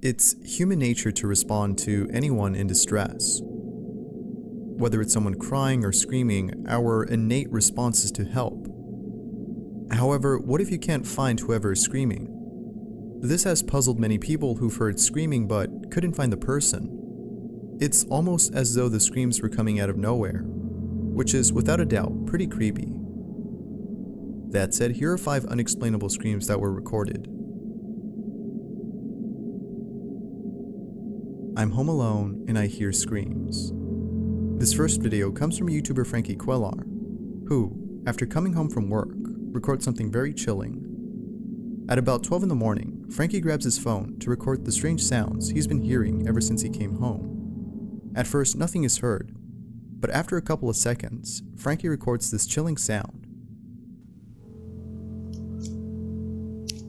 It's human nature to respond to anyone in distress. Whether it's someone crying or screaming, our innate response is to help. However, what if you can't find whoever is screaming? This has puzzled many people who've heard screaming but couldn't find the person. It's almost as though the screams were coming out of nowhere, which is without a doubt pretty creepy. That said, here are 5 unexplainable screams that were recorded. I'm home alone and I hear screams. This first video comes from YouTuber Frankie Quellar, who, after coming home from work, records something very chilling. At about 12 in the morning, Frankie grabs his phone to record the strange sounds he's been hearing ever since he came home. At first, nothing is heard, but after a couple of seconds, Frankie records this chilling sound.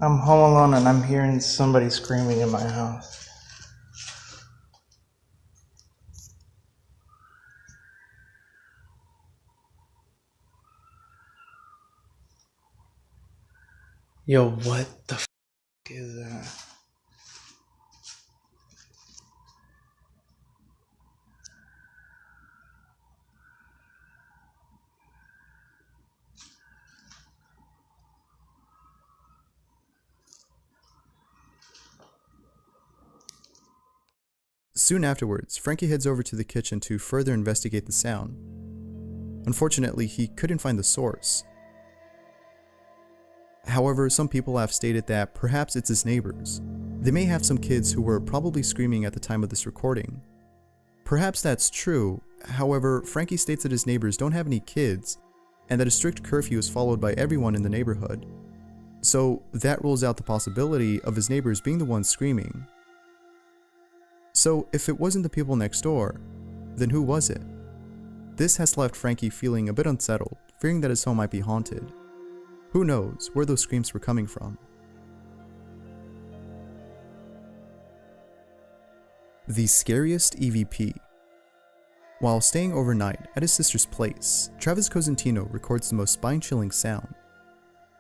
I'm home alone and I'm hearing somebody screaming in my house. Yo, what the f is that? Soon afterwards, Frankie heads over to the kitchen to further investigate the sound. Unfortunately, he couldn't find the source. However, some people have stated that perhaps it's his neighbors. They may have some kids who were probably screaming at the time of this recording. Perhaps that's true, however, Frankie states that his neighbors don't have any kids, and that a strict curfew is followed by everyone in the neighborhood. So that rules out the possibility of his neighbors being the ones screaming. So if it wasn't the people next door, then who was it? This has left Frankie feeling a bit unsettled, fearing that his home might be haunted. Who knows where those screams were coming from? The scariest EVP. While staying overnight at his sister's place, Travis Cosentino records the most spine-chilling sound.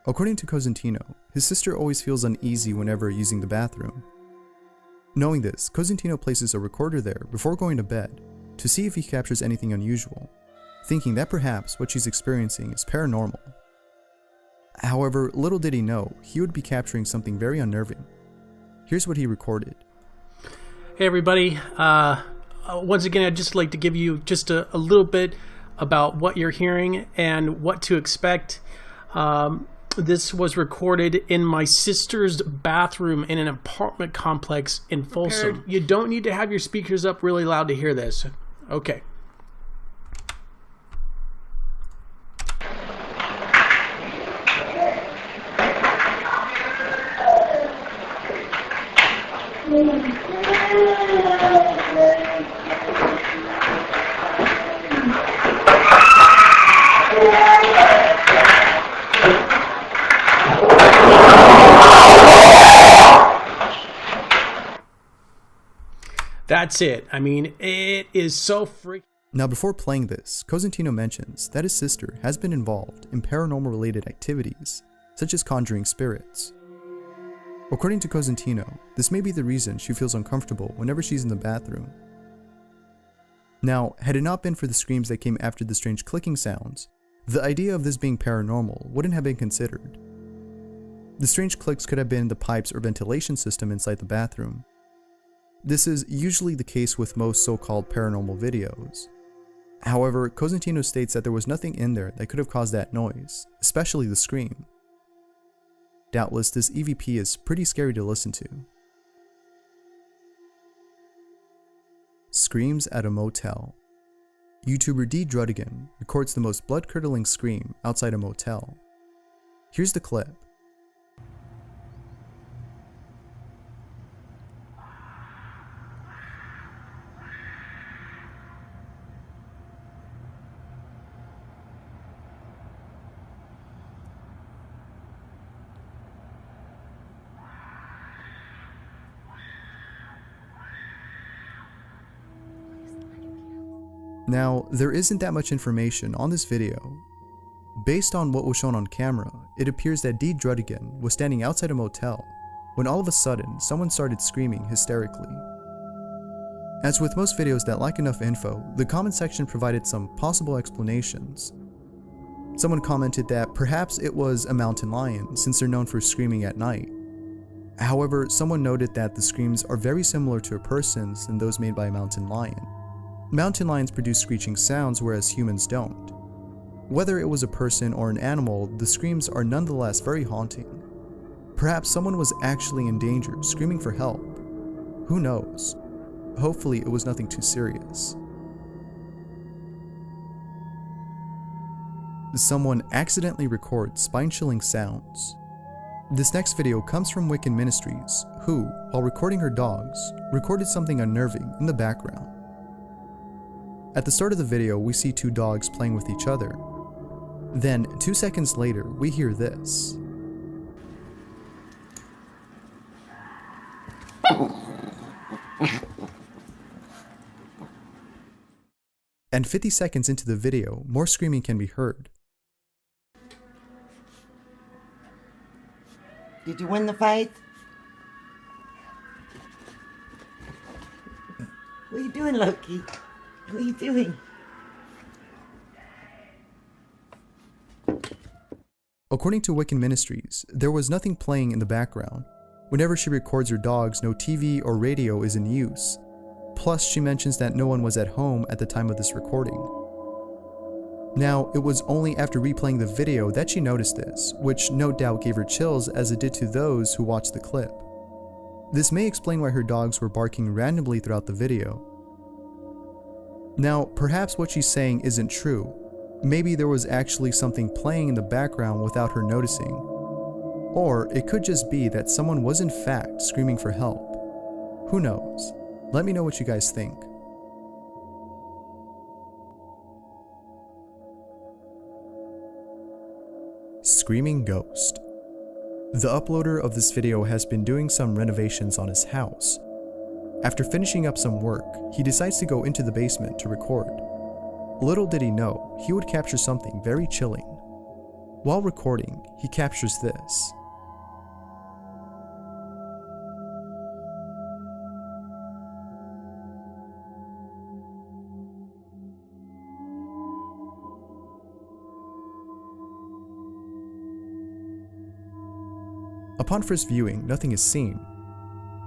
According to Cosentino, his sister always feels uneasy whenever using the bathroom. Knowing this, Cosentino places a recorder there before going to bed to see if he captures anything unusual, thinking that perhaps what she's experiencing is paranormal. However, little did he know, he would be capturing something very unnerving. Here's what he recorded. Hey everybody, once again I'd just like to give you just a little bit about what you're hearing and what to expect. This was recorded in my sister's bathroom in an apartment complex in Folsom. You don't need to have your speakers up really loud to hear this. Okay. That's it. I mean, it is so freaking... Now before playing this, Cosentino mentions that his sister has been involved in paranormal related activities, such as conjuring spirits. According to Cosentino, this may be the reason she feels uncomfortable whenever she's in the bathroom. Now, had it not been for the screams that came after the strange clicking sounds, the idea of this being paranormal wouldn't have been considered. The strange clicks could have been the pipes or ventilation system inside the bathroom. This is usually the case with most so-called paranormal videos. However, Cosentino states that there was nothing in there that could have caused that noise, especially the scream. Doubtless, this EVP is pretty scary to listen to. Screams at a motel. YouTuber D. Drudigan records the most blood-curdling scream outside a motel. Here's the clip. Now, there isn't that much information on this video. Based on what was shown on camera, it appears that D. Drudigan was standing outside a motel when all of a sudden someone started screaming hysterically. As with most videos that lack enough info, the comment section provided some possible explanations. Someone commented that perhaps it was a mountain lion since they're known for screaming at night. However, someone noted that the screams are very similar to a person's than those made by a mountain lion. Mountain lions produce screeching sounds whereas humans don't. Whether it was a person or an animal, the screams are nonetheless very haunting. Perhaps someone was actually in danger, screaming for help. Who knows? Hopefully it was nothing too serious. Someone accidentally records spine-chilling sounds. This next video comes from Wiccan Ministries, who, while recording her dogs, recorded something unnerving in the background. At the start of the video, we see two dogs playing with each other. Then, 2 seconds later, we hear this. And 50 seconds into the video, more screaming can be heard. Did you win the fight? What are you doing, Loki? What are you doing? According to Wiccan Ministries, there was nothing playing in the background. Whenever she records her dogs, no TV or radio is in use. Plus, she mentions that no one was at home at the time of this recording. Now, it was only after replaying the video that she noticed this, which no doubt gave her chills as it did to those who watched the clip. This may explain why her dogs were barking randomly throughout the video. Now, perhaps what she's saying isn't true. Maybe there was actually something playing in the background without her noticing. Or it could just be that someone was in fact screaming for help. Who knows? Let me know what you guys think. Screaming Ghost. The uploader of this video has been doing some renovations on his house. After finishing up some work, he decides to go into the basement to record. Little did he know, he would capture something very chilling. While recording, he captures this. Upon first viewing, nothing is seen.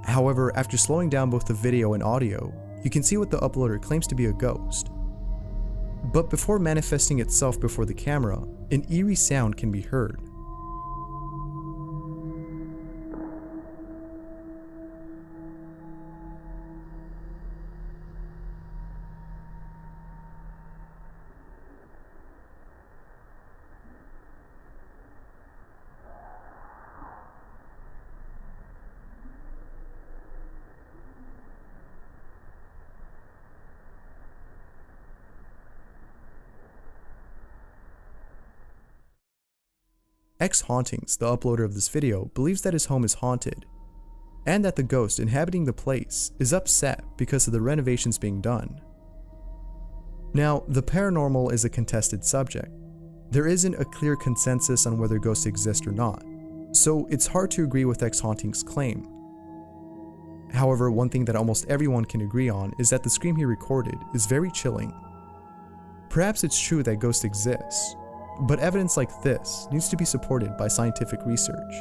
However, after slowing down both the video and audio, you can see what the uploader claims to be a ghost. But before manifesting itself before the camera, an eerie sound can be heard. X Hauntings, the uploader of this video, believes that his home is haunted, and that the ghost inhabiting the place is upset because of the renovations being done. Now, the paranormal is a contested subject. There isn't a clear consensus on whether ghosts exist or not, so it's hard to agree with X Hauntings' claim. However, one thing that almost everyone can agree on is that the scream he recorded is very chilling. Perhaps it's true that ghosts exist, but evidence like this needs to be supported by scientific research.